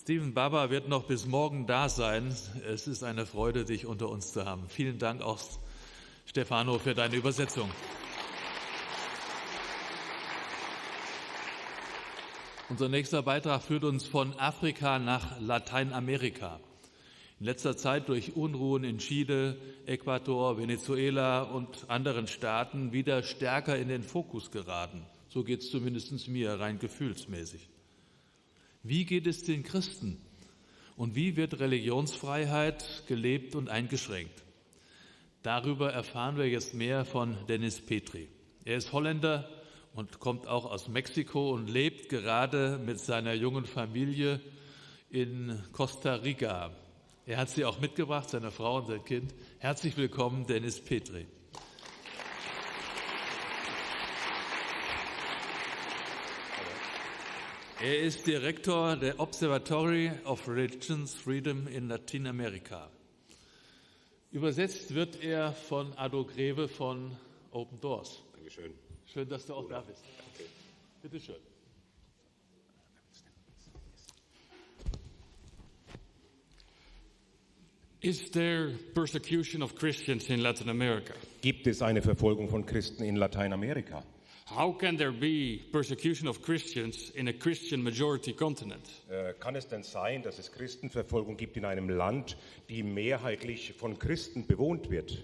Steven Baba wird noch bis morgen da sein. Es ist eine Freude, dich unter uns zu haben. Vielen Dank auch, Stefano, für deine Übersetzung. Unser nächster Beitrag führt uns von Afrika nach Lateinamerika. In letzter Zeit durch Unruhen in Chile, Ecuador, Venezuela und anderen Staaten wieder stärker in den Fokus geraten. So geht es zumindest mir rein gefühlsmäßig. Wie geht es den Christen? Und wie wird Religionsfreiheit gelebt und eingeschränkt? Darüber erfahren wir jetzt mehr von Dennis Petri. Er ist Holländer und kommt auch aus Mexiko und lebt gerade mit seiner jungen Familie in Costa Rica. Er hat sie auch mitgebracht, seine Frau und sein Kind. Herzlich willkommen, Dennis Petri. Er ist Direktor der Observatory of Religious Freedom in Lateinamerika. Übersetzt wird er von Ado Greve von Open Doors. Dankeschön. Schön, dass du auch da bist. Okay. Bitte schön. Is there persecution of Christians in Latin America? Gibt es eine Verfolgung von Christen in Lateinamerika? How can there be persecution of Christians in a Christian majority continent? Kann es denn sein, dass es Christenverfolgung gibt in einem Land, die mehrheitlich von Christen bewohnt wird?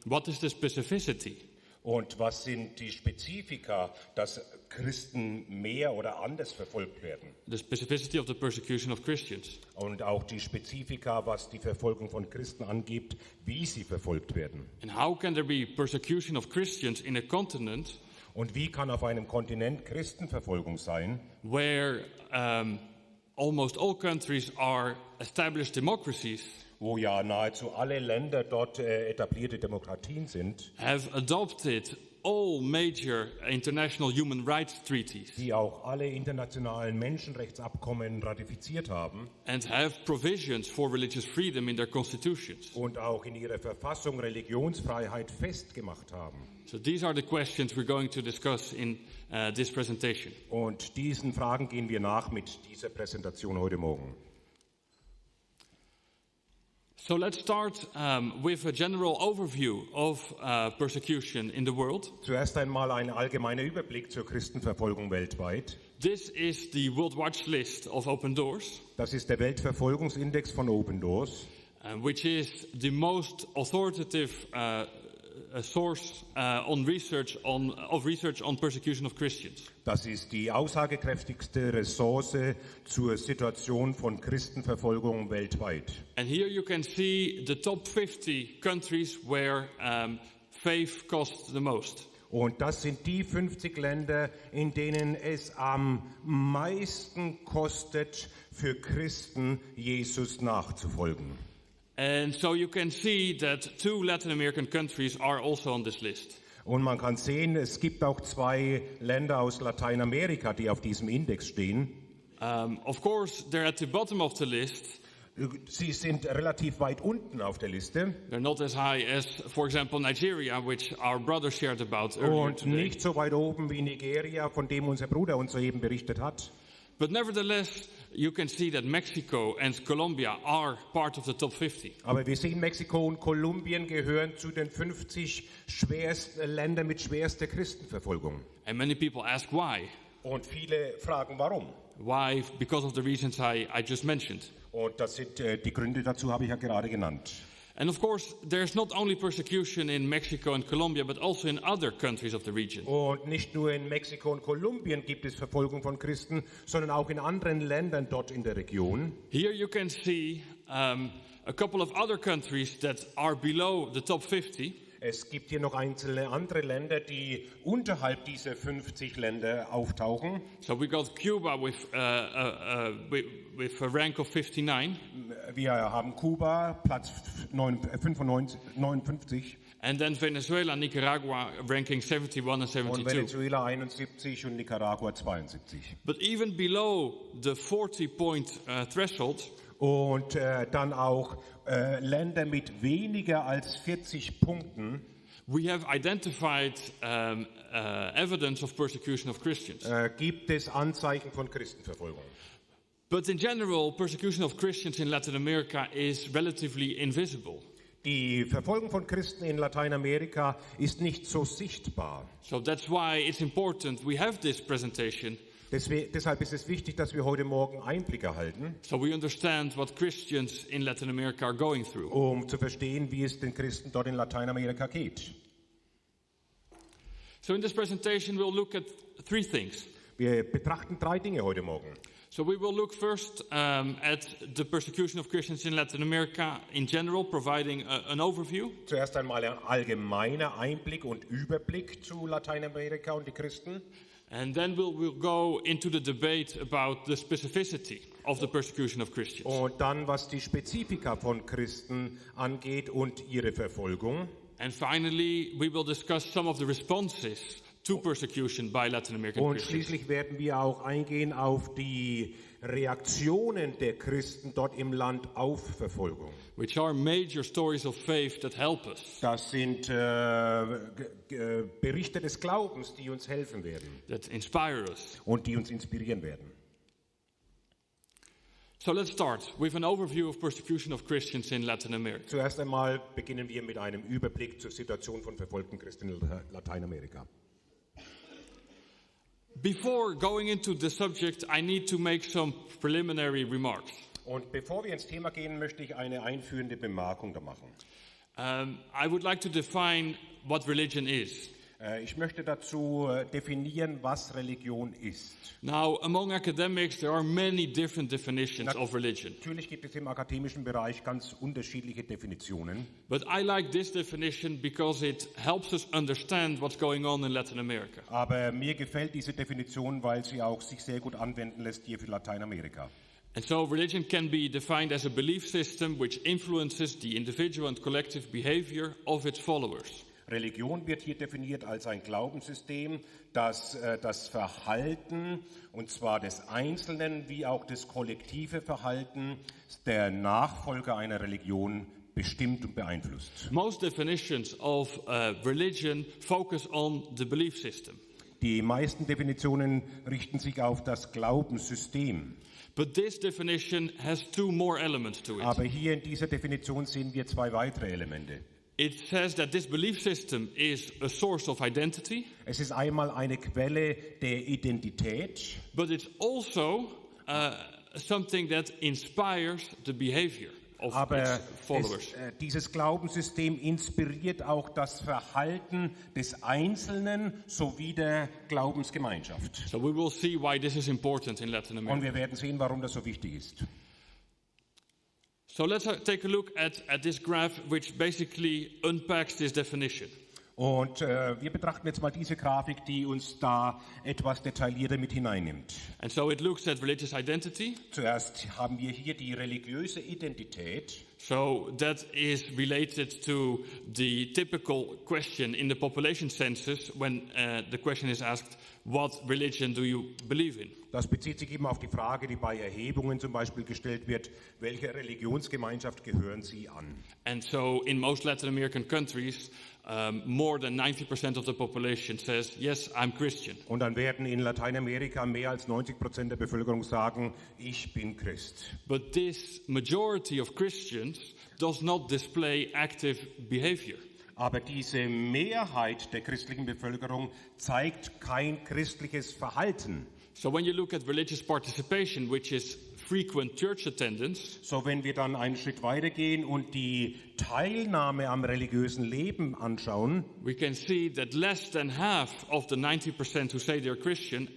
What is the specificity? Und was sind die Spezifika, dass Christen mehr oder anders verfolgt werden? The specificity of the persecution of Christians. Und auch die Spezifika, was die Verfolgung von Christen angibt, wie sie verfolgt werden. And how can there be persecution of Christians in a continent? Und wie kann auf einem Kontinent Christenverfolgung sein, where almost all countries are established democracies? Wo ja nahezu alle Länder dort etablierte Demokratien sind, have adopted all major international human rights treaties, die auch alle internationalen Menschenrechtsabkommen ratifiziert haben and have provisions for religious freedom in their constitutions. Und auch in ihrer Verfassung Religionsfreiheit festgemacht haben. So these are the questions we're going to discuss in this presentation. Und diesen Fragen gehen wir nach mit dieser Präsentation heute Morgen. So let's start with a general overview of persecution in the world. Zuerst einmal ein allgemeiner Überblick zur Christenverfolgung weltweit. This is the World Watch List of Open Doors. Das ist der Weltverfolgungsindex von Open Doors, which is the most authoritative source of research on persecution of Christians. Das ist die aussagekräftigste Ressource zur Situation von Christenverfolgung weltweit. And here you can see the top 50 countries where faith costs the most. Und das sind die 50 Länder, in denen es am meisten kostet, für Christen Jesus nachzufolgen. And so you can see that 2 Latin American countries are also on this list. Und man kann sehen, es gibt auch 2 Länder aus Lateinamerika, die auf diesem Index stehen. Of course, they're at the bottom of the list. Sie sind relativ weit unten auf der Liste. They're not as high as, for example, Nigeria, which our brother shared about earlier Und today. nicht so weit oben wie Nigeria, von dem unser Bruder uns soeben berichtet hat. But nevertheless, you can see that Mexico and Colombia are part of the top 50. Aber wir sehen, Mexiko und Kolumbien gehören zu den 50 Ländern mit schwerster Christenverfolgung. And many people ask why. Und viele fragen, warum? Why? Because of the reasons I just mentioned. Und das sind die Gründe dazu, habe ich ja gerade genannt. And of course, there's not only persecution in Mexico and Colombia, but also in other countries of the region. Und nicht nur in Mexiko und Kolumbien gibt es Verfolgung von Christen, sondern auch in anderen Ländern dort in der Region. Here you can see a couple of other countries that are below the top 50. Es gibt hier noch einzelne andere Länder, die unterhalb dieser 50 Länder auftauchen. So we got Cuba with a rank of 59. Wir haben Kuba, Platz 59. And then Venezuela, Nicaragua, ranking 71 and 72. Und Venezuela 71 und Nicaragua 72. But even below the 40-point threshold, und dann auch Länder mit weniger als 40 Punkten, we have identified evidence of persecution of Christians. Gibt es Anzeichen von Christenverfolgung. But in general, persecution of Christians in Latin America is relatively invisible. Die Verfolgung von Christen in Lateinamerika ist nicht so sichtbar. So that's why it's important we have this presentation. Deshalb ist es wichtig, dass wir heute Morgen Einblick erhalten, So we understand what Christians in Latin America are going through. um zu verstehen, wie es den Christen dort in Lateinamerika geht. So in this presentation we'll look at three things. Wir betrachten 3 Dinge heute Morgen. So we will look first at the persecution of Christians in Latin America in general, providing an overview. Zuerst einmal ein allgemeiner Einblick und Überblick zu Lateinamerika und die Christen. And then we'll go into the debate about the specificity of the persecution of Christians. Und dann, was die Spezifika von Christen angeht und ihre Verfolgung. And finally, we will discuss some of the responses to persecution by Latin American Und Christians. schließlich werden wir auch eingehen auf die Reaktionen der Christen dort im Land auf Verfolgung. Which are major stories of faith that help us. Das sind Berichte des Glaubens, die uns helfen werden That inspire us. und die uns inspirieren werden. So let's start with an overview of persecution of Christians in Latin America. Zuerst einmal beginnen wir mit einem Überblick zur Situation von verfolgten Christen in Lateinamerika. Before going into the subject, I need to make some preliminary remarks. Und bevor wir ins Thema gehen, möchte ich eine einführende Bemerkung da machen. I would like to define what religion is. Ich möchte dazu definieren, was Religion ist. Now, among academics, there are many different definitions of religion. Natürlich gibt es im akademischen Bereich ganz unterschiedliche Definitionen. But I like this definition because it helps us understand what's going on in Latin America. Aber mir gefällt diese Definition, weil sie auch sich sehr gut anwenden lässt hier für Lateinamerika. And so religion can be defined as a belief system which influences the individual and collective behavior of its followers. Religion wird hier definiert als ein Glaubenssystem, das das Verhalten, und zwar des Einzelnen wie auch das kollektive Verhalten der Nachfolger einer Religion bestimmt und beeinflusst. Most definitions of religion focus on the belief system. Die meisten Definitionen richten sich auf das Glaubenssystem. But this definition has two more elements to it. Aber hier in dieser Definition sehen wir 2 weitere Elemente. It says that this belief system is a source of identity, Es ist einmal eine Quelle der Identität, but it's also something that inspires the behavior of aber its followers. dieses Glaubenssystem inspiriert auch das Verhalten des Einzelnen sowie der Glaubensgemeinschaft. So we will see why this is important in Latin Und America. wir werden sehen, warum das so wichtig ist. So let's take a look at this graph, which basically unpacks this definition. Und wir betrachten jetzt mal diese Grafik, die uns da etwas detaillierter mit hineinnimmt. And so it looks at religious identity. Zuerst haben wir hier die religiöse Identität. So that is related to the typical question in the population census when the question is asked, what religion do you believe in? Das bezieht sich eben auf die Frage, die bei Erhebungen zum Beispiel gestellt wird, welcher Religionsgemeinschaft gehören Sie an? And so in most Latin American countries, more than 90% of the population says, yes, I'm Christian. Und dann werden in Lateinamerika mehr als 90% der Bevölkerung sagen, ich bin Christ. But this majority of Christians does not display active behavior. Aber diese Mehrheit der christlichen Bevölkerung zeigt kein christliches Verhalten. So when you look at religious participation, which is frequent church attendance, So, wenn wir dann einen Schritt weitergehen und die Teilnahme am religiösen Leben anschauen, we can see that less than half of the 90% who say they're Christian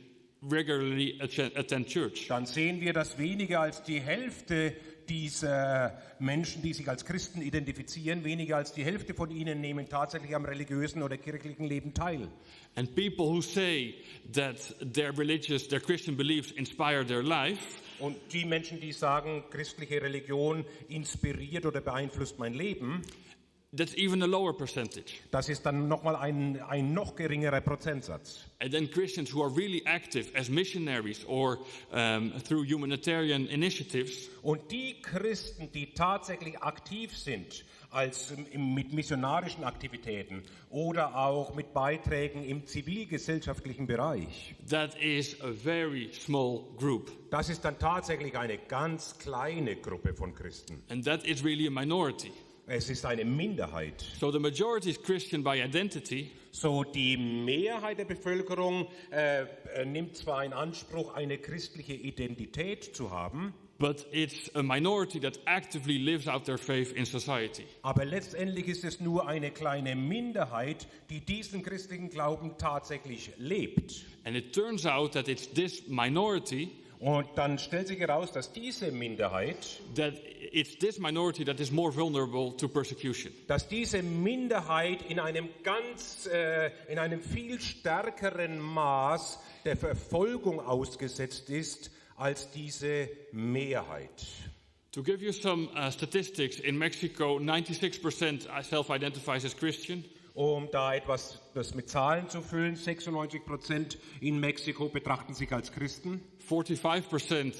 regularly attend church. dann sehen wir, dass weniger als die Hälfte dieser Menschen, die sich als Christen identifizieren, weniger als die Hälfte von ihnen nehmen tatsächlich am religiösen oder kirchlichen Leben teil. And people who say that their Christian beliefs inspire their life, Und die Menschen, die sagen, christliche Religion inspiriert oder beeinflusst mein Leben, that's even a lower percentage. Das ist dann nochmal ein noch geringerer Prozentsatz. And then Christians who are really active as missionaries or through humanitarian initiatives. Und die Christen, die tatsächlich aktiv sind, mit missionarischen Aktivitäten oder auch mit Beiträgen im zivilgesellschaftlichen Bereich. That is a very small group. Das ist dann tatsächlich eine ganz kleine Gruppe von Christen. And that is really a minority. Es ist eine Minderheit. So the majority is Christian by identity. So die Mehrheit der Bevölkerung nimmt zwar in Anspruch, eine christliche Identität zu haben, but it's a minority that actively lives out their faith in society. aber letztendlich ist es nur eine kleine Minderheit, die diesen christlichen Glauben tatsächlich lebt. And it turns out that it's this minority Und dann stellt sich heraus, dass diese Minderheit, that is more vulnerable to persecution. dass diese Minderheit in einem viel stärkeren Maß der Verfolgung ausgesetzt ist als diese Mehrheit. To give you some statistics, in Mexico 96% self-identifies as Christian. Um da etwas das mit Zahlen zu füllen, 96% in Mexiko betrachten sich als Christen. 45%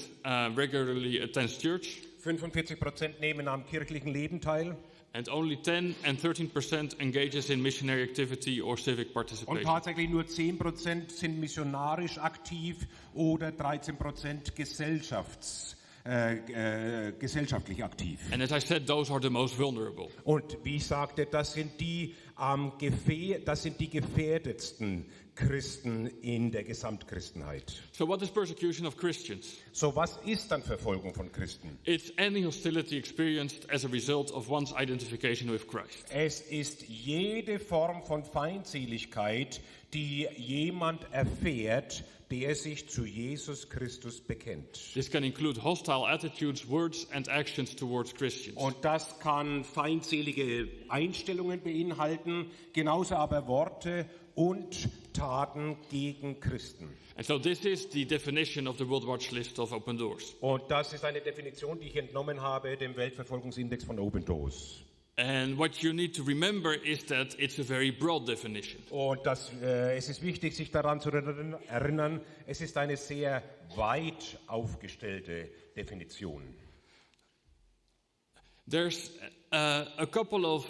regularly attends church. 45% nehmen am kirchlichen Leben teil. And only 10 and 13% engages in missionary activity or civic Und participation. tatsächlich nur 10% sind missionarisch aktiv oder 13% gesellschaftlich aktiv. And as I said, those are the most vulnerable. Und wie ich sagte, das sind die gefährdetsten Christen in der Gesamtchristenheit. So what is persecution of Christians? So, was ist dann Verfolgung von Christen? It's any hostility experienced as a result of one's identification with Christ. Es ist jede Form von Feindseligkeit, die jemand erfährt, der sich zu Jesus Christus bekennt. This can include hostile attitudes, words and actions towards Christians. Und das kann feindselige Einstellungen beinhalten, genauso aber Worte und Taten gegen Christen. And so this is the definition of the World Watch List of Open Doors. Und das ist eine Definition, die ich entnommen habe, dem Weltverfolgungsindex von Open Doors. And what you need to remember is that it's a very broad definition. Und es ist wichtig, sich daran zu erinnern, es ist eine sehr weit aufgestellte Definition. There's a couple of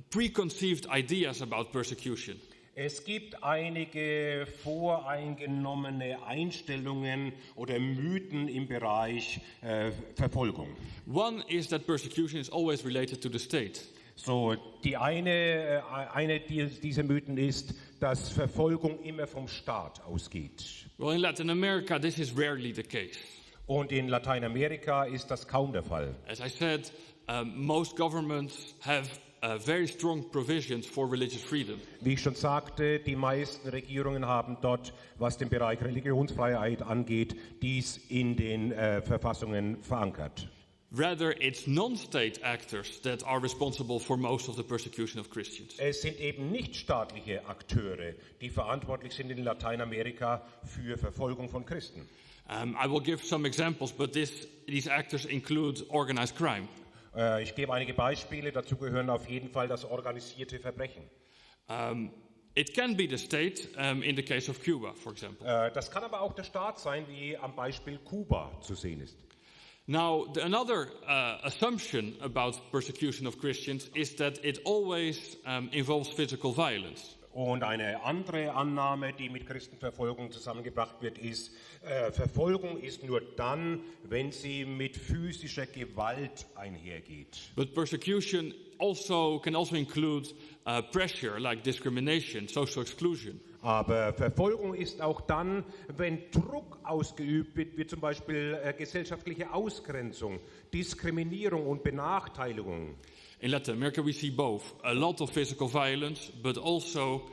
preconceived ideas about persecution. Es gibt einige voreingenommene Einstellungen oder Mythen im Bereich Verfolgung. One is that persecution is always related to the state. So, die eine dieser Mythen ist, dass Verfolgung immer vom Staat ausgeht. Well, in Latin America, this is rarely the case. Und in Lateinamerika ist das kaum der Fall. As I said, most governments have very strong provisions for religious freedom. Wie ich schon sagte, die meisten Regierungen haben dort, was den Bereich Religionsfreiheit angeht, dies in den Verfassungen verankert. Rather, it's non-state actors that are responsible for most of the persecution of Christians. Es sind eben nichtstaatliche Akteure, die verantwortlich sind in Lateinamerika für Verfolgung von Christen. I will give some examples, but these actors include organized crime. Ich gebe einige Beispiele, dazu gehören auf jeden Fall das organisierte Verbrechen. It can be the state, in the case of Cuba, for example. Das kann aber auch der Staat sein, wie am Beispiel Kuba zu sehen ist. Now, another assumption about persecution of Christians is that it always involves physical violence. Und eine andere Annahme, die mit Christenverfolgung zusammengebracht wird, ist, Verfolgung ist nur dann, wenn sie mit physischer Gewalt einhergeht. But persecution can also include pressure, like discrimination, social exclusion. Aber Verfolgung ist auch dann, wenn Druck ausgeübt wird, wie zum Beispiel gesellschaftliche Ausgrenzung, Diskriminierung und Benachteiligung. In Latin America we see both, a lot of physical violence, but also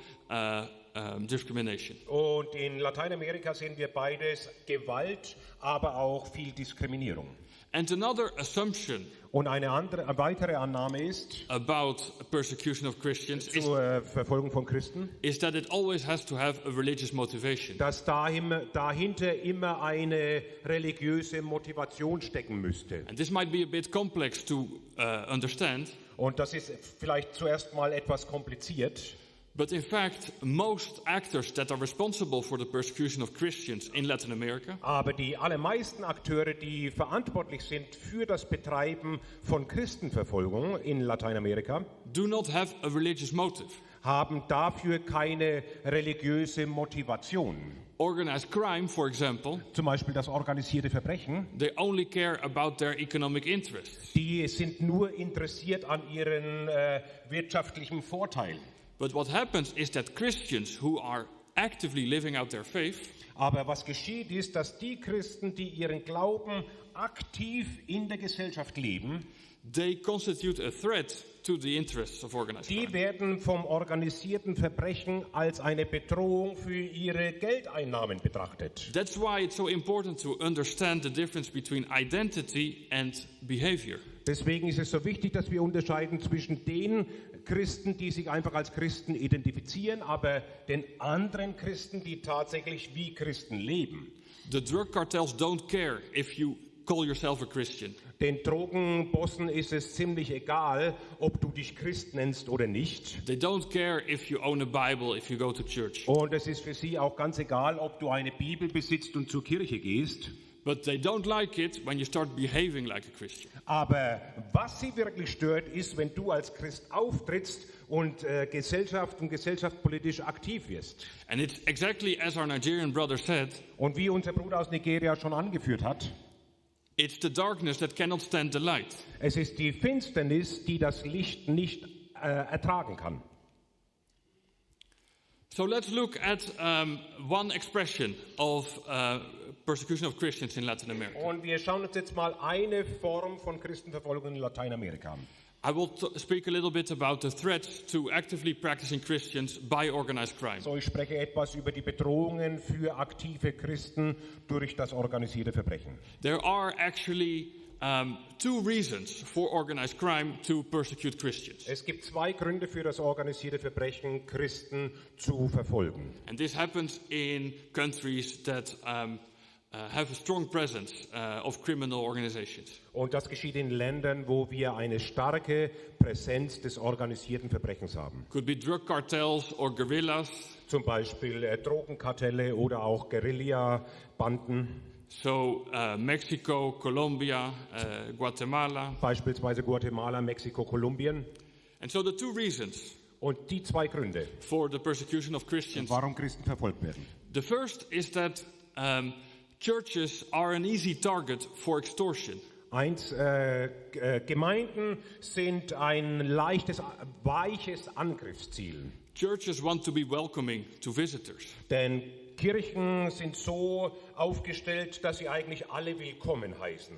discrimination. Und in Lateinamerika sehen wir beides, Gewalt, aber auch viel Diskriminierung. And another assumption Und eine weitere Annahme ist, about persecution of Christians zur Verfolgung von Christen, is that it always has to have a religious motivation. dass dahinter immer eine religiöse Motivation stecken müsste. And this might be a bit complex to understand. Und das ist vielleicht zuerst mal etwas kompliziert. But in fact, most actors that are responsible for the persecution of Christians in Latin America Aber die allermeisten Akteure, die verantwortlich sind für das Betreiben von Christenverfolgung in Lateinamerika, do not have a religious motive. haben dafür keine religiöse Motivation. Organized crime, for example, Zum Beispiel das organisierte Verbrechen. they only care about their economic interests. Die sind nur interessiert an ihren wirtschaftlichen Vorteil. But what happens is that Christians who are actively living out their faith, Aber was geschieht ist, dass die Christen, die ihren Glauben aktiv in der Gesellschaft leben, they constitute a threat to the interests of organized die crime. werden vom organisierten Verbrechen als eine Bedrohung für ihre Geldeinnahmen betrachtet. That's why it's so important to understand the difference between identity and behavior. Deswegen ist es so wichtig, dass wir unterscheiden zwischen den Christen, die sich einfach als Christen identifizieren, aber den anderen Christen, die tatsächlich wie Christen leben. The drug cartels don't care if you call yourself a Christian. Den Drogenbossen ist es ziemlich egal, ob du dich Christ nennst oder nicht. They don't care if you own a Bible, if you go to church. Und es ist für sie auch ganz egal, ob du eine Bibel besitzt und zur Kirche gehst. But they don't like it when you start behaving like a Christian. Aber was sie wirklich stört, ist, wenn du als Christ auftrittst und gesellschaftspolitisch aktiv wirst. And it's exactly as our Nigerian brother said, Und wie unser Bruder aus Nigeria schon angeführt hat, it's the darkness that cannot stand the light. es ist die Finsternis, die das Licht nicht ertragen kann. So let's look at one expression of persecution of Christians in Latin America. Und wir schauen uns jetzt mal eine Form von Christenverfolgung in Lateinamerika an. I will speak a little bit about the threats to actively practicing Christians by organized crime. So, ich spreche etwas über die Bedrohungen für aktive Christen durch das organisierte Verbrechen. There are actually two reasons for organized crime to persecute Christians. Es gibt zwei Gründe für das organisierte Verbrechen, Christen zu verfolgen. And this happens in countries that have a strong presence of criminal organizations. Und das geschieht in Ländern, wo wir eine starke Präsenz des organisierten Verbrechens haben. Could be drug cartels or guerrillas. Zum Beispiel Drogenkartelle oder auch Guerilla-Banden. So Mexico, Colombia, Guatemala. Beispielsweise Guatemala, Mexiko, Kolumbien. And so the two reasons Und die zwei Gründe, for the persecution of Christians. warum Christen verfolgt werden. The first is that churches are an easy target for extortion. Gemeinden sind ein leichtes, weiches Angriffsziel. Churches want to be welcoming to visitors. Denn Kirchen sind so aufgestellt, dass sie eigentlich alle willkommen heißen.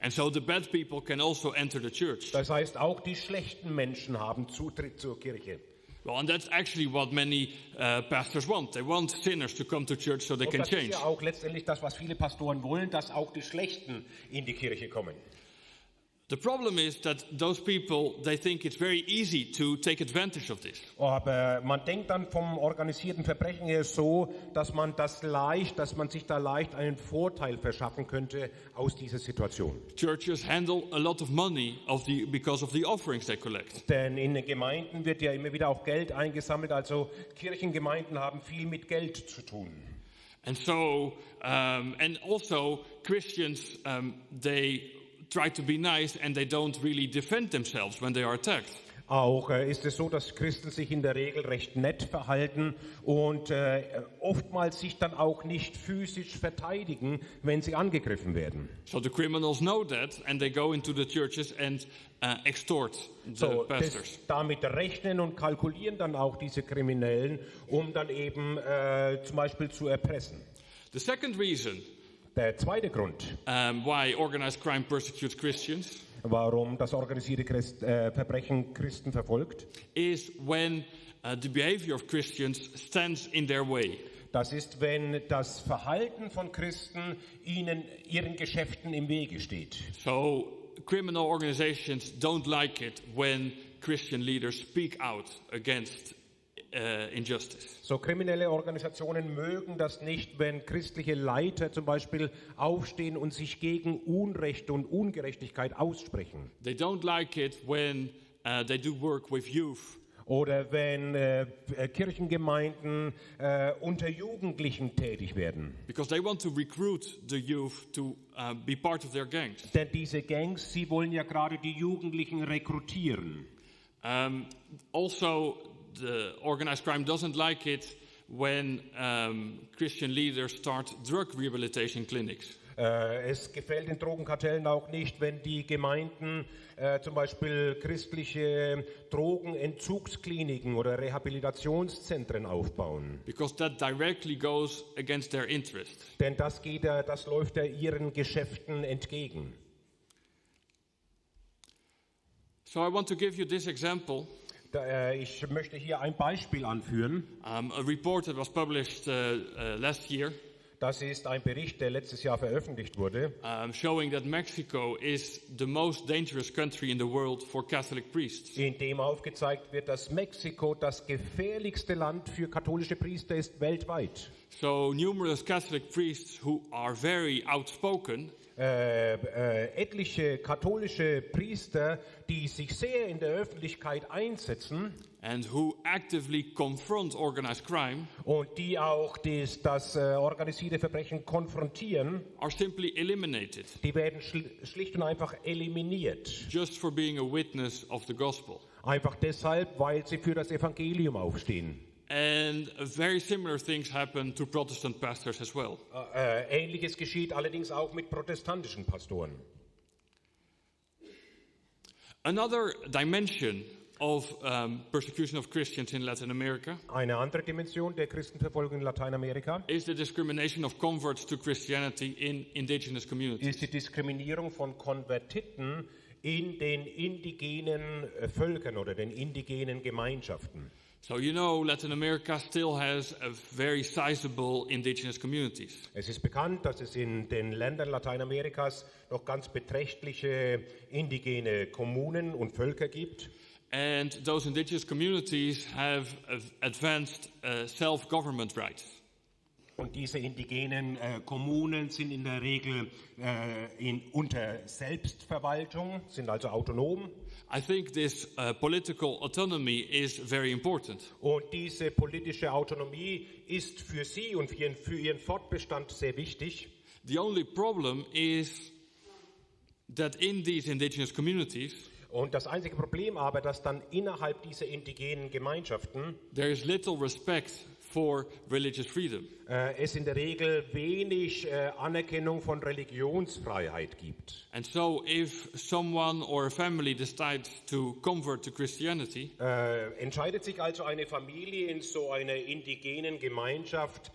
And so the bad people can also enter the church. Das heißt, auch die schlechten Menschen haben Zutritt zur Kirche. Well, and that's actually what many pastors want. They want sinners to come to church so they Und can das ist change. ja auch letztendlich das, was viele Pastoren wollen, dass auch die Schlechten in die Kirche kommen. The problem is that those people, they think it's very easy to take advantage of this. Aber man denkt dann vom organisierten Verbrechen her so, dass man sich da leicht einen Vorteil verschaffen könnte aus dieser Situation. Churches handle a lot of money because of the offerings they collect. Denn in den Gemeinden wird ja immer wieder auch Geld eingesammelt, also Kirchengemeinden haben viel mit Geld zu tun. And so, and also Christians, they try to be nice and they don't really defend themselves when they are attacked. Auch ist es so, dass Christen sich in der Regel recht nett verhalten und oftmals sich dann auch nicht physisch verteidigen, wenn sie angegriffen werden. So the criminals know that and they go into the churches and extort the pastors. Damit rechnen und kalkulieren dann auch diese Kriminellen, um dann eben zum Beispiel zu erpressen. The second reason Der zweite Grund, why organized crime persecutes Christians warum das organisierte Verbrechen Christen verfolgt, is when the behavior of Christians stands in their way. das ist, wenn das Verhalten von Christen ihren Geschäften im Wege steht. So criminal organizations don't like it when Christian leaders speak out against injustice. So kriminelle Organisationen mögen das nicht, wenn christliche Leiter zum Beispiel aufstehen und sich gegen Unrecht und Ungerechtigkeit aussprechen. They don't like it when they do work with youth. Oder wenn Kirchengemeinden unter Jugendlichen tätig werden. Because they want to recruit the youth to be part of their gangs. Denn diese Gangs, sie wollen ja gerade die Jugendlichen rekrutieren. Also, the organized crime doesn't like it when Christian leaders start drug rehabilitation clinics. Es gefällt den Drogenkartellen auch nicht, wenn die Gemeinden zum Beispiel christliche Drogenentzugskliniken oder Rehabilitationszentren aufbauen. Because that directly goes against their interest. Denn das läuft ja ihren Geschäften entgegen. So I want to give you this example. Ich möchte hier ein Beispiel anführen. A report that was published last year. Das ist ein Bericht, der letztes Jahr veröffentlicht wurde, showing that Mexico is the most dangerous country in the world for Catholic priests. in dem aufgezeigt wird, dass Mexiko das gefährlichste Land für katholische Priester ist weltweit. So numerous Catholic priests who are very outspoken Etliche katholische Priester, die sich sehr in der Öffentlichkeit einsetzen and who actively confront organized crime, und die auch das organisierte Verbrechen konfrontieren, are simply eliminated die werden schlicht und einfach eliminiert. just for being a witness of the gospel. Einfach deshalb, weil sie für das Evangelium aufstehen. And very similar things happen to Protestant pastors as well. Ähnliches geschieht allerdings auch mit protestantischen Pastoren. Another dimension of persecution of Christians in Latin America Eine andere Dimension der Christenverfolgung in Lateinamerika is the discrimination of converts to Christianity in indigenous communities. ist die Diskriminierung von Konvertiten in den indigenen Völkern oder den indigenen Gemeinschaften. So you know Latin America still has a very sizable indigenous communities. Es ist bekannt, dass es in den Ländern Lateinamerikas noch ganz beträchtliche indigene Kommunen und Völker gibt. And those indigenous communities have advanced self-government rights. Und diese indigenen Kommunen sind in der Regel unter Selbstverwaltung, sind also autonom. I think this political autonomy is very important. Und diese politische Autonomie ist für sie und für ihren Fortbestand sehr wichtig. The only problem is that in these indigenous communities, Und das einzige Problem aber, dass dann innerhalb dieser indigenen Gemeinschaften there is little respect for religious freedom. es in der Regel wenig Anerkennung von Religionsfreiheit gibt. And so if someone or a family decides to convert to Christianity, Entscheidet sich also eine Familie in so einer indigenen Gemeinschaft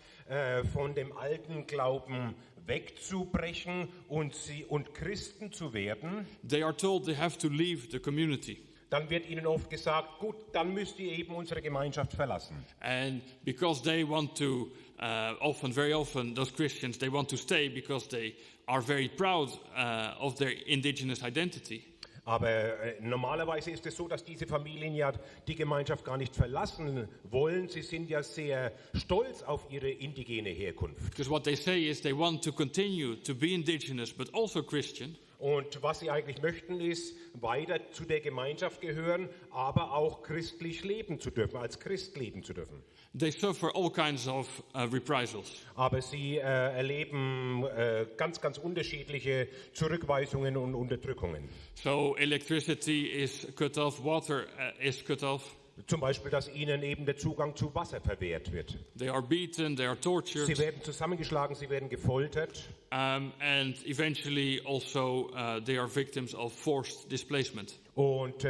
von dem alten Glauben wegzubrechen und Christen zu werden, they are told they have to leave the community. dann wird ihnen oft gesagt, gut, dann müsst ihr eben unsere Gemeinschaft verlassen. And because they want to, very often, those Christians, they want to stay because they are very proud of their indigenous identity. Aber normalerweise ist es so, dass diese Familien ja die Gemeinschaft gar nicht verlassen wollen. Sie sind ja sehr stolz auf ihre indigene Herkunft. Because what they say is they want to continue to be indigenous but also Christian. Und was sie eigentlich möchten, ist weiter zu der Gemeinschaft gehören, aber auch christlich leben zu dürfen, als Christ leben zu dürfen. They suffer all kinds of reprisals. Aber sie erleben ganz, ganz unterschiedliche Zurückweisungen und Unterdrückungen. So electricity is cut off, water is cut off. Zum Beispiel, dass ihnen eben der Zugang zu Wasser verwehrt wird. They are beaten, they are tortured. Sie werden zusammengeschlagen, sie werden gefoltert. And eventually also they are victims of forced displacement. Und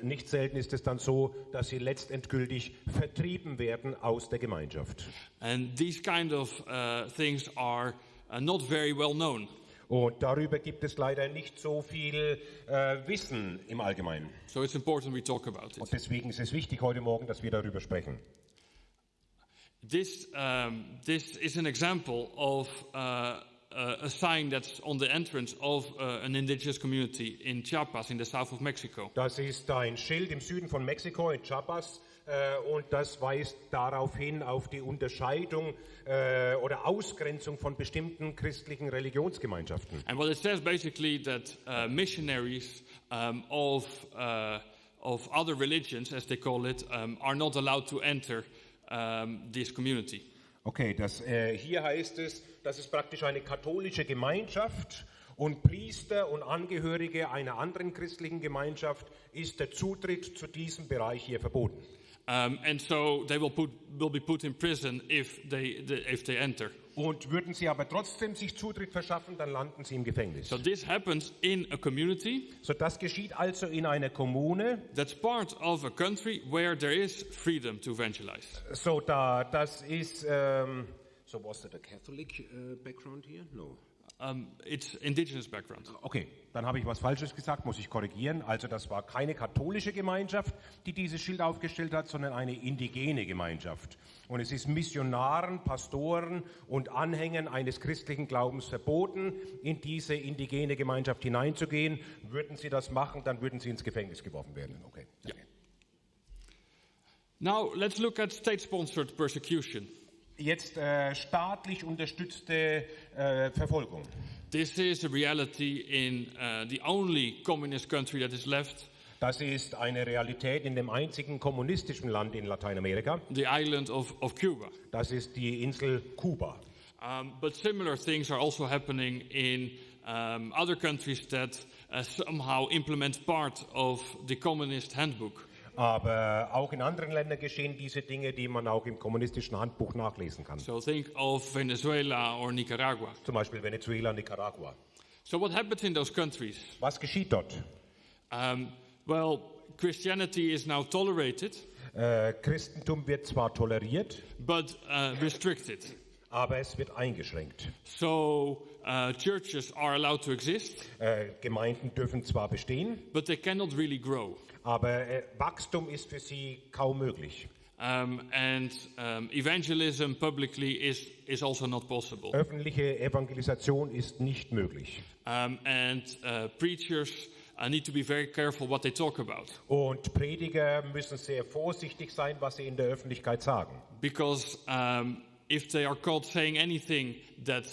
nicht selten ist es dann so, dass sie letztendgültig vertrieben werden aus der Gemeinschaft. And these kind of things are not very well known. Und darüber gibt es leider nicht so viel Wissen im Allgemeinen. So it's important we talk about it. Und deswegen ist es wichtig heute Morgen, dass wir darüber sprechen. This is an example of a sign that's on the entrance of an indigenous community in Chiapas in the south of Mexico. Das ist ein Schild im Süden von Mexiko, in Chiapas, und das weist darauf hin, auf die Unterscheidung oder Ausgrenzung von bestimmten christlichen Religionsgemeinschaften. And what it says basically that missionaries other religions, as they call it, are not allowed to enter this community. Okay, hier heißt es, das ist praktisch eine katholische Gemeinschaft und Priester und Angehörige einer anderen christlichen Gemeinschaft ist der Zutritt zu diesem Bereich hier verboten. And so they will be put in prison if they enter. Und würden sie aber trotzdem sich Zutritt verschaffen, dann landen sie im Gefängnis. So this happens in a community. So das geschieht also in einer Kommune. That's part of a country where there is freedom to evangelize. So das ist. So was that a Catholic background here? No. It's indigenous background. Okay, dann habe ich was Falsches gesagt, muss ich korrigieren. Also das war keine katholische Gemeinschaft, die dieses Schild aufgestellt hat, sondern eine indigene Gemeinschaft. Und es ist Missionaren, Pastoren und Anhängern eines christlichen Glaubens verboten, in diese indigene Gemeinschaft hineinzugehen. Würden sie das machen, dann würden sie ins Gefängnis geworfen werden. Okay. Yeah. Now let's look at state-sponsored persecution. Jetzt staatlich unterstützte Verfolgung. This is a reality in the only communist country that is left. Das ist eine Realität in dem einzigen kommunistischen Land in Lateinamerika. The island of Cuba. Das ist die Insel Kuba. But similar things are also happening in other countries that somehow implement part of the communist handbook. Aber auch in anderen Ländern geschehen diese Dinge, die man auch im kommunistischen Handbuch nachlesen kann. So think of Venezuela or Nicaragua. Zum Beispiel Venezuela, Nicaragua. So what happens in those countries? Was geschieht dort? Well, Christianity is now tolerated. Christentum wird zwar toleriert, but restricted. Aber es wird eingeschränkt. So churches are allowed to exist. Gemeinden dürfen zwar bestehen, but they cannot really grow. Aber Wachstum ist für sie kaum möglich. And evangelism publicly is also not possible. Öffentliche Evangelisation ist nicht möglich. And preachers need to be very careful what they talk about. Und Prediger müssen sehr vorsichtig sein, was sie in der Öffentlichkeit sagen. Because if they are caught saying anything that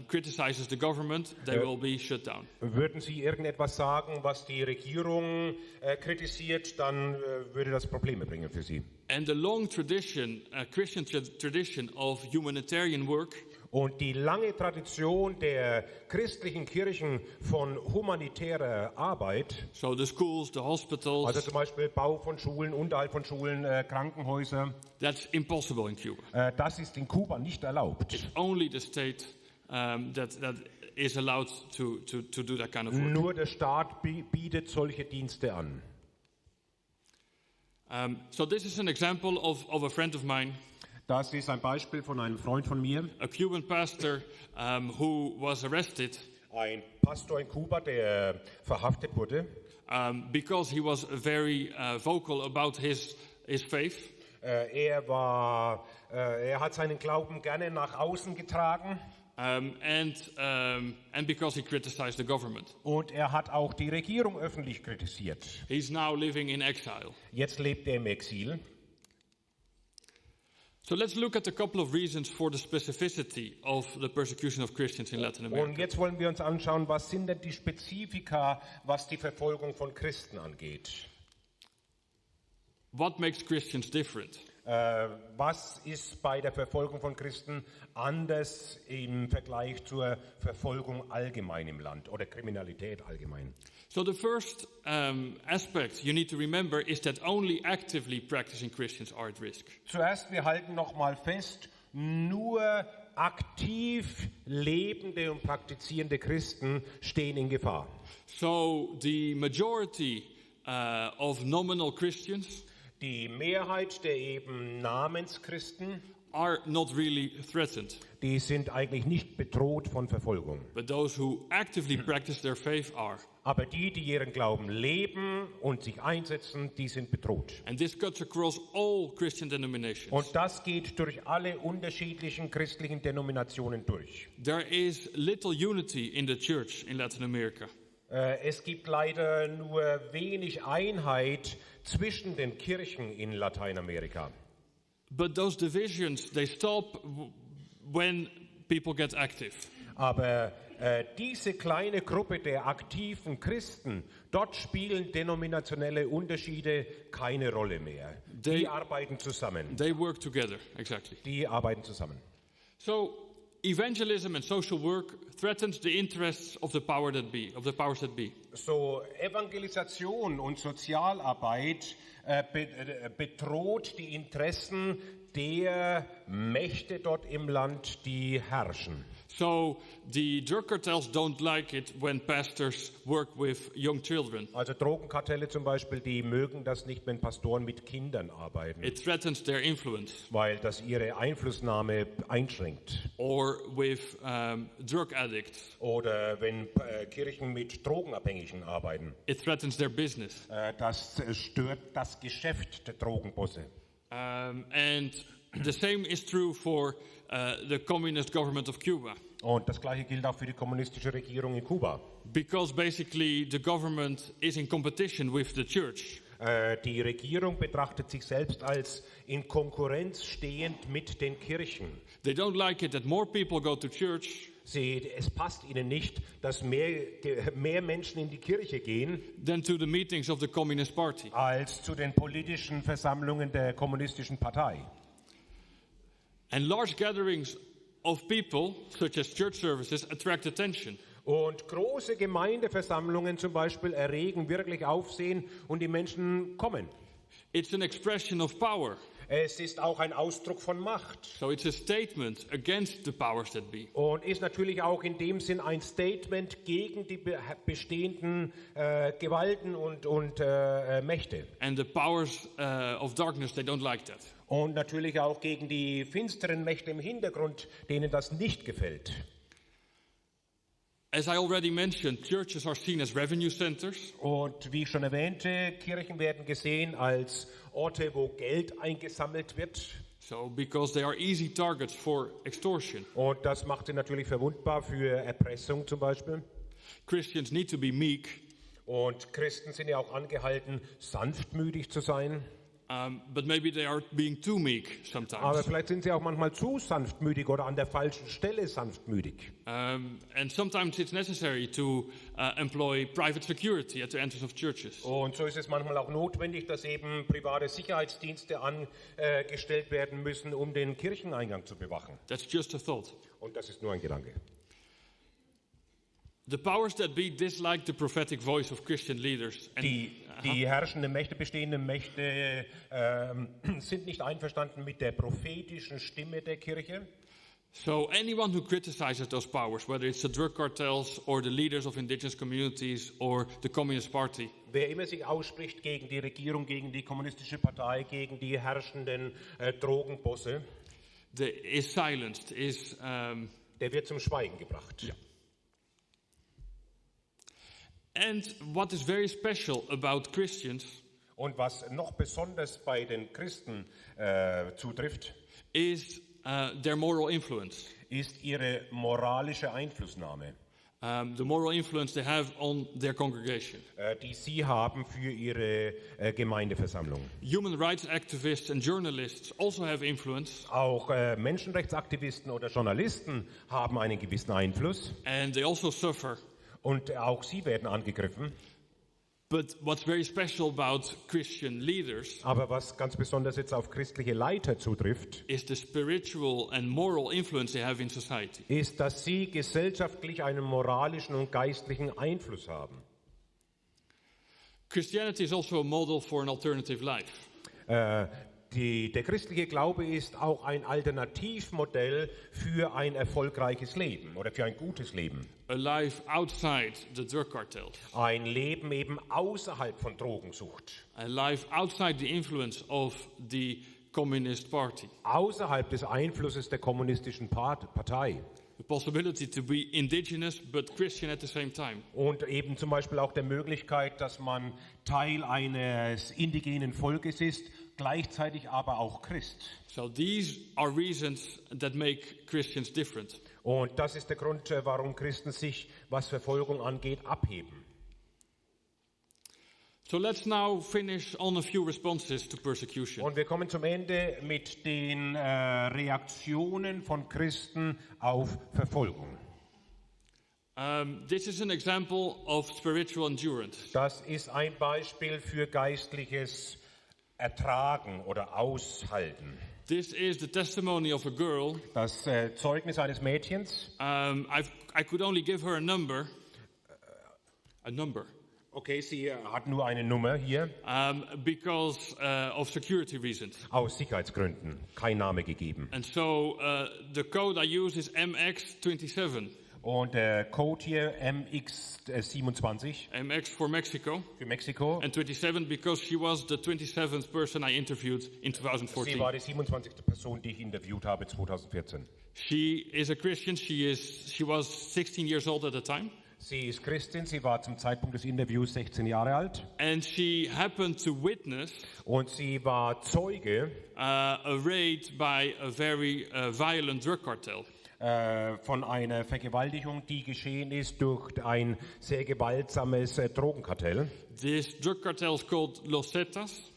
criticizes the government, they will be shut down. Würden sie irgendetwas sagen, was die Regierung kritisiert, dann würde das Probleme bringen für sie. And the long tradition, Christian tradition of humanitarian work. Und die lange Tradition der christlichen Kirchen von humanitärer Arbeit, so the schools, the hospitals, also zum Beispiel Bau von Schulen, Unterhalt von Schulen, Krankenhäuser, that's impossible in Cuba. Das ist in Kuba nicht erlaubt. It's only the state that is allowed to do that kind of work. Nur der Staat bietet solche Dienste an. So this is an example of a friend of mine. Das ist ein Beispiel von einem Freund von mir. A Cuban pastor who was arrested. Ein Pastor in Kuba, der verhaftet wurde. Because he was very vocal about his faith. Er hat seinen Glauben gerne nach außen getragen. And because he criticized the government. Und er hat auch die Regierung öffentlich kritisiert. He's now living in exile. Jetzt lebt er im Exil. So let's look at a couple of reasons for the specificity of the persecution of Christians in Latin America. Und jetzt wollen wir uns anschauen, was sind denn die Spezifika, was die Verfolgung von Christen angeht. What makes Christians different? Was ist bei der Verfolgung von Christen anders im Vergleich zur Verfolgung allgemein im Land oder Kriminalität allgemein? So the first aspect you need to remember is that only actively practicing Christians are at risk. Zuerst, wir halten noch mal fest, nur aktiv lebende und praktizierende Christen stehen in Gefahr. So the majority of nominal Christians, die Mehrheit der eben Namenschristen, are not really threatened. Die sind eigentlich nicht bedroht von Verfolgung. But those who actively practice their faith are. Aber die ihren Glauben leben und sich einsetzen, die sind bedroht. And this cuts across all Christian denominations. Und das geht durch alle unterschiedlichen christlichen Denominationen durch. There is little unity in the church in Latin America. Es gibt leider nur wenig Einheit zwischen den Kirchen in Lateinamerika. But those divisions, they stop when people get active. Aber diese kleine Gruppe der aktiven Christen, dort spielen denominationelle Unterschiede keine Rolle mehr. Die arbeiten zusammen. They work together, exactly. Die arbeiten zusammen. So, evangelism and social work threatens the interests of the powers that be. So, Evangelisation und Sozialarbeit bedroht die Interessen der Mächte dort im Land, die herrschen. So the drug cartels don't like it when pastors work with young children. Also Drogenkartelle zum Beispiel, die mögen das nicht, wenn Pastoren mit Kindern arbeiten. It threatens their influence. Weil das ihre Einflussnahme einschränkt. Or with drug addicts. Oder wenn Kirchen mit Drogenabhängigen arbeiten. It threatens their business. Das stört das Geschäft der Drogenbosse. And the same is true for the communist government of Cuba. Und das Gleiche gilt auch für die kommunistische Regierung in Kuba. Because basically the government is in competition with the church. Die Regierung betrachtet sich selbst als in Konkurrenz stehend mit den Kirchen. They don't like it that more people go to church. Es passt ihnen nicht, dass mehr Menschen in die Kirche gehen, than to the meetings of the Communist Party. Als zu den politischen Versammlungen der kommunistischen Partei. And large gatherings of people, such as church services, attract attention. Und große Gemeindeversammlungen zum Beispiel erregen wirklich Aufsehen und die Menschen kommen. It's an expression of power. Es ist auch ein Ausdruck von Macht. So it's a statement against the powers that be. Und ist natürlich auch in dem Sinn ein Statement gegen die bestehenden Gewalten und Mächte. And the powers of darkness, they don't like that. Und natürlich auch gegen die finsteren Mächte im Hintergrund, denen das nicht gefällt. As I already mentioned, churches are seen as revenue centers. Und wie ich schon erwähnte, Kirchen werden gesehen als Orte, wo Geld eingesammelt wird. So, because they are easy targets for extortion. Und das macht sie natürlich verwundbar für Erpressung zum Beispiel. Christians need to be meek. Und Christen sind ja auch angehalten, sanftmütig zu sein. But maybe they are being too meek sometimes. Aber vielleicht sind sie auch manchmal zu sanftmütig oder an der falschen Stelle sanftmütig. And sometimes it's necessary to employ private security at the entrance of churches. Und so ist es manchmal auch notwendig, dass eben private Sicherheitsdienste angestellt werden müssen, um den Kircheneingang zu bewachen. That's just a thought. Und das ist nur ein Gedanke. The powers that be dislike the prophetic voice of Christian leaders. And, die herrschenden Mächte, bestehenden Mächte sind nicht einverstanden mit der prophetischen Stimme der Kirche. So anyone who criticizes those powers, whether it's the drug cartels or the leaders of indigenous communities or the Communist Party. Wer immer sich ausspricht gegen die Regierung, gegen die kommunistische Partei, gegen die herrschenden Drogenbosse, is silenced, der wird zum Schweigen gebracht. Yeah. And what is very special about Christians, und was noch besonders bei den Christen zutrifft, is their moral influence. Ist ihre moralische Einflussnahme. The moral influence they have on their congregation. Die sie haben für ihre Gemeindeversammlung. Human rights activists and journalists also have influence. Auch Menschenrechtsaktivisten oder Journalisten haben einen gewissen Einfluss. And they also suffer. Und auch sie werden angegriffen. But what's very special about Christian leaders, aber was ganz besonders jetzt auf christliche Leiter zutrifft, is the spiritual and moral influence they have in society. Ist, dass sie gesellschaftlich einen moralischen und geistlichen Einfluss haben. Christianity is also a model for an alternative life. Der christliche Glaube ist auch ein Alternativmodell für ein erfolgreiches Leben oder für ein gutes Leben. A life outside the drug cartels. Ein Leben eben außerhalb von Drogensucht. A life outside the influence of the Communist Party. Außerhalb des Einflusses der kommunistischen Partei. The possibility to be indigenous but Christian at the same time. Und eben zum Beispiel auch der Möglichkeit, dass man Teil eines indigenen Volkes ist, gleichzeitig aber auch Christ. So these are reasons that make Christians different. Und das ist der Grund, warum Christen sich, was Verfolgung angeht, abheben. So let's now finish on a few responses to persecution. Und wir kommen zum Ende mit den Reaktionen von Christen auf Verfolgung. This is an example of spiritual endurance. Das ist ein Beispiel für geistliches Ertragen oder Aushalten. This is the testimony of a girl. Das Zeugnis eines Mädchens. I could only give her a number. A number. Okay, sie hat nur eine Nummer hier. Because of security reasons. Aus Sicherheitsgründen. Kein Name gegeben. And so the code I use is MX27. Und der Code hier MX27. MX for Mexico. Für Mexiko. And 27 because she was the 27th person I interviewed in 2014. Sie war die 27. Person, die ich interviewt habe 2014. She is a Christian. She was 16 years old at the time. Sie ist Christin, sie war zum Zeitpunkt des Interviews 16 Jahre alt. And she happened to witness Und sie war Zeuge a raid by a very violent drug cartel. Von einer Vergewaltigung, die geschehen ist durch ein sehr gewaltsames Drogenkartell. This drug cartel is called Los Zetas.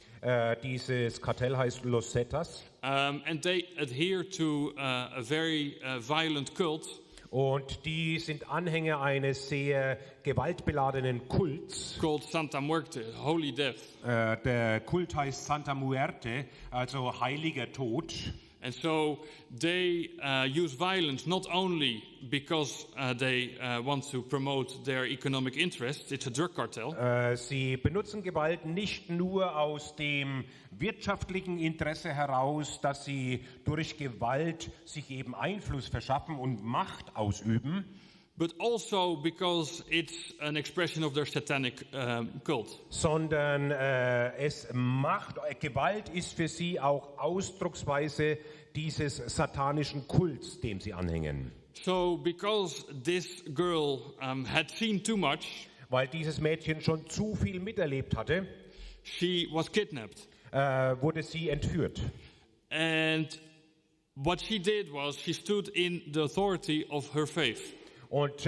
Dieses Kartell heißt Los Zetas. And they adhere to a very violent cult. Und die sind Anhänger eines sehr gewaltbeladenen Kults. Called Santa Muerte, Holy Death. Der Kult heißt Santa Muerte, also heiliger Tod. And so they use violence not only because they want to promote their economic interests, it's a drug cartel. Sie benutzen Gewalt nicht nur aus dem wirtschaftlichen Interesse heraus, dass sie durch Gewalt sich eben Einfluss verschaffen und Macht ausüben, But also because it's an expression of their satanic cult. sondern Gewalt ist für sie auch Ausdrucksweise dieses satanischen Kults, dem sie anhängen. So because this girl had seen too much, Weil dieses Mädchen schon zu viel miterlebt hatte, she was kidnapped. wurde sie entführt. And what she did was she stood in the authority of her faith. Und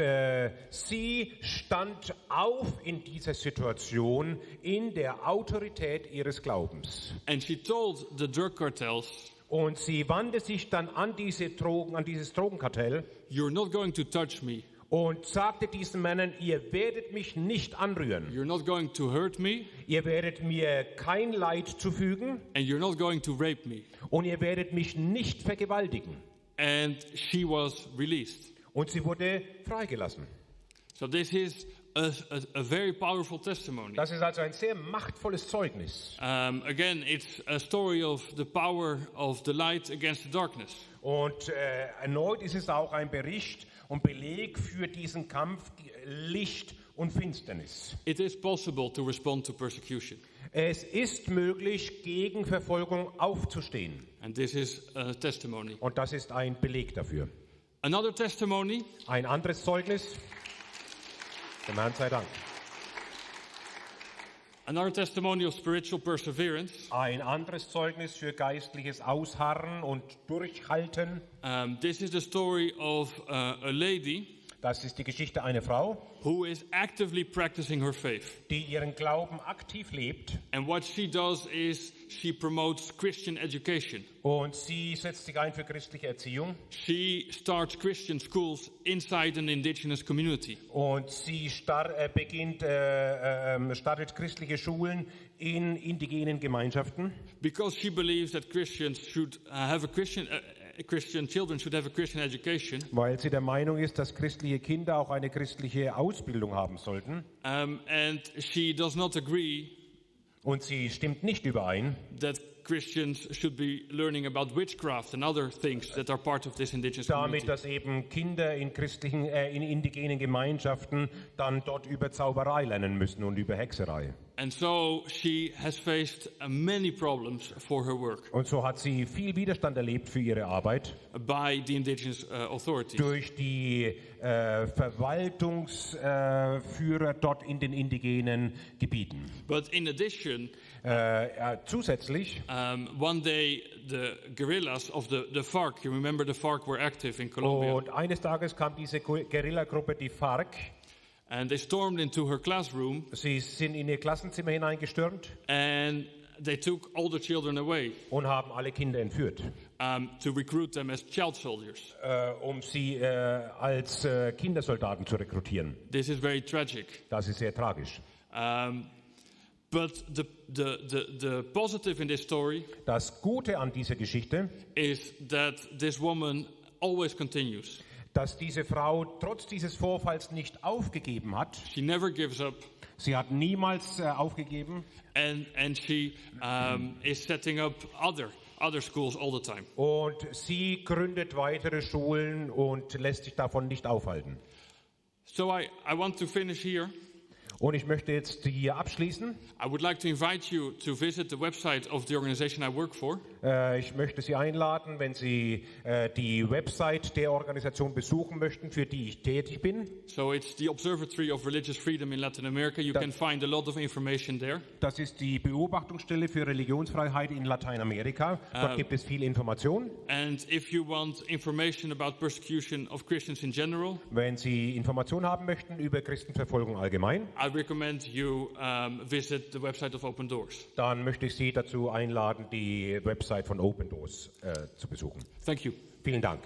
sie stand auf in dieser Situation in der Autorität ihres Glaubens. And she told the drug cartels, Und sie wandte sich dann an dieses Drogenkartell you're not going to touch me. und sagte diesen Männern, ihr werdet mich nicht anrühren. You're not going to hurt me. Ihr werdet mir kein Leid zufügen And you're not going to rape me. und ihr werdet mich nicht vergewaltigen. And she was released. Und sie wurde freigelassen. So this is a very powerful testimony. Das ist also ein sehr machtvolles Zeugnis. Again, it's a story of the power of the light against the darkness. Und erneut ist es auch ein Bericht und Beleg für diesen Kampf Licht und Finsternis. It is possible to respond to persecution. Es ist möglich, gegen Verfolgung aufzustehen. And this is a testimony. Und das ist ein Beleg dafür. Another testimony Ein anderes Zeugnis. Dem Herrn sei Dank. Another testimony of spiritual perseverance. Ein anderes Zeugnis für geistliches Ausharren und Durchhalten. This is the story of a lady Das ist die Geschichte einer Frau, who is actively practicing her faith. die ihren Glauben aktiv lebt. And what she does is she promotes Christian education. Und sie setzt sich ein für christliche Erziehung. She starts Christian schools inside an indigenous community. Und sie startet christliche Schulen in indigenen Gemeinschaften. Because she believes that Christians should have Christian children should have a Christian education. Weil sie der Meinung ist, dass christliche Kinder auch eine christliche Ausbildung haben sollten. And she does not agree Und sie stimmt nicht überein, that Christians should be learning about witchcraft and other things that are part of this indigenous damit, community. dass eben Kinder in indigenen Gemeinschaften dann dort über Zauberei lernen müssen und über Hexerei. And so she has faced many problems for her work Und so hat sie viel Widerstand erlebt für ihre Arbeit by the indigenous authorities. durch die Verwaltungsführer dort in den indigenen Gebieten. But in addition, Zusätzlich one day the guerrillas of the FARC, you remember the FARC were active in Colombia, und eines Tages kam diese Guerillagruppe, die FARC. and they stormed into her classroom Sie sind in ihr Klassenzimmer hineingestürmt and they took all the children away und haben alle Kinder entführt, to recruit them as child soldiers. um sie als Kindersoldaten zu rekrutieren. This is very tragic. Das ist sehr tragisch. But the positive in this story Das Gute an dieser Geschichte, is that this woman always continues. dass diese Frau trotz dieses Vorfalls nicht aufgegeben hat. She never gives up, Sie hat niemals aufgegeben and she is setting up other schools all the time. und sie gründet weitere Schulen und lässt sich davon nicht aufhalten. So I want to finish here. Und ich möchte jetzt hier abschließen. I would like to invite you to visit the website of the organization I work for. Ich möchte Sie einladen, wenn Sie die Website der Organisation besuchen möchten, für die ich tätig bin. So it's the Observatory of Religious Freedom in Latin America. You can find a lot of information there. Das ist die Beobachtungsstelle für Religionsfreiheit in Lateinamerika. Dort gibt es viel Information. And if you want information about persecution of Christians in general, Wenn Sie Informationen haben möchten über Christenverfolgung allgemein, I recommend you visit the website of Open Doors. dann möchte ich Sie dazu einladen, die Website von Open Doors zu besuchen. Thank you. Vielen Dank.